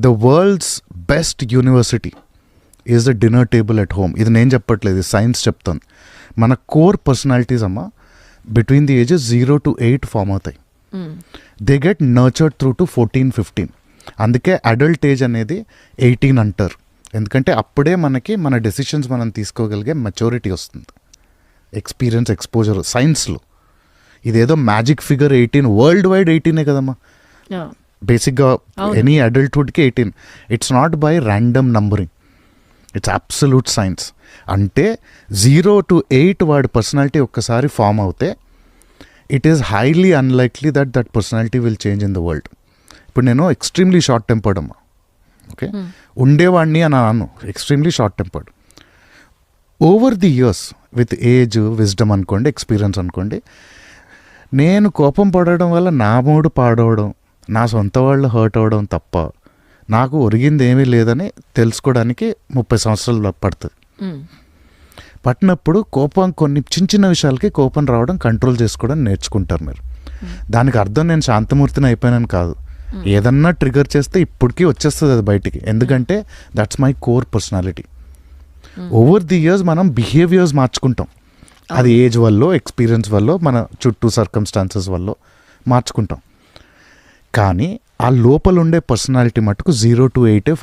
The world's best university is the dinner table at home. ఇది నేను చెప్పట్లేదు, science చెప్తాను. మన కోర్ పర్సనాలిటీస్ అమ్మ between the ages 0 to 8 form అవుతాయి. They get nurtured through to 14-15. అందుకే అడల్ట్ ఏజ్ అనేది 18 అంటారు. ఎందుకంటే అప్పుడే మనకి మన డెసిషన్స్ మనం తీసుకోగలిగే మెచ్యూరిటీ వస్తుంది. ఎక్స్పీరియన్స్, ఎక్స్పోజర్ సైన్స్లో ఇదేదో మ్యాజిక్ ఫిగర్ 18, వరల్డ్ వైడ్ 18 కదమ్మా. బేసిక్గా ఎనీ అడల్ట్హుడ్కి 18. It's not by random numbering, it's absolute science. అంటే 0 to 8 వాడి పర్సనాలిటీ ఒక్కసారి ఫామ్ అవుతే it is highly unlikely that personality will change in the world. ఇప్పుడు నేను ఎక్స్ట్రీమ్లీ షార్ట్ టెంపర్డ్ అమ్మా, ఓకే, ఉండేవాడిని అని అన్నాను, extremely short tempered. Over the years with age, wisdom అనుకోండి, ఎక్స్పీరియన్స్ అనుకోండి, నేను కోపం పడడం వల్ల నా మూడు పాడవడం, నా సొంత వాళ్ళు హర్ట్ అవ్వడం తప్ప నాకు ఒరిగింది ఏమీ లేదని తెలుసుకోవడానికి 30 సంవత్సరాలు పడుతుంది. పట్టినప్పుడు కోపం, కొన్ని చిన్న చిన్న విషయాలకి కోపం రావడం, కంట్రోల్ చేసుకోవడం నేర్చుకుంటారు మీరు. దానికి అర్థం నేను శాంతమూర్తిని అయిపోయానని కాదు. ఏదన్నా ట్రిగర్ చేస్తే ఇప్పటికీ వచ్చేస్తుంది అది బయటికి, ఎందుకంటే that's my core personality. Over the years మనం బిహేవియర్స్ మార్చుకుంటాం, అది ఏజ్ వల్ల, ఎక్స్పీరియన్స్ వల్ల, మన చుట్టూ సర్కమ్స్టాన్సెస్ వల్ల మార్చుకుంటాం. కానీ ఆ లోపల ఉండే పర్సనాలిటీ మటుకు 0 to 8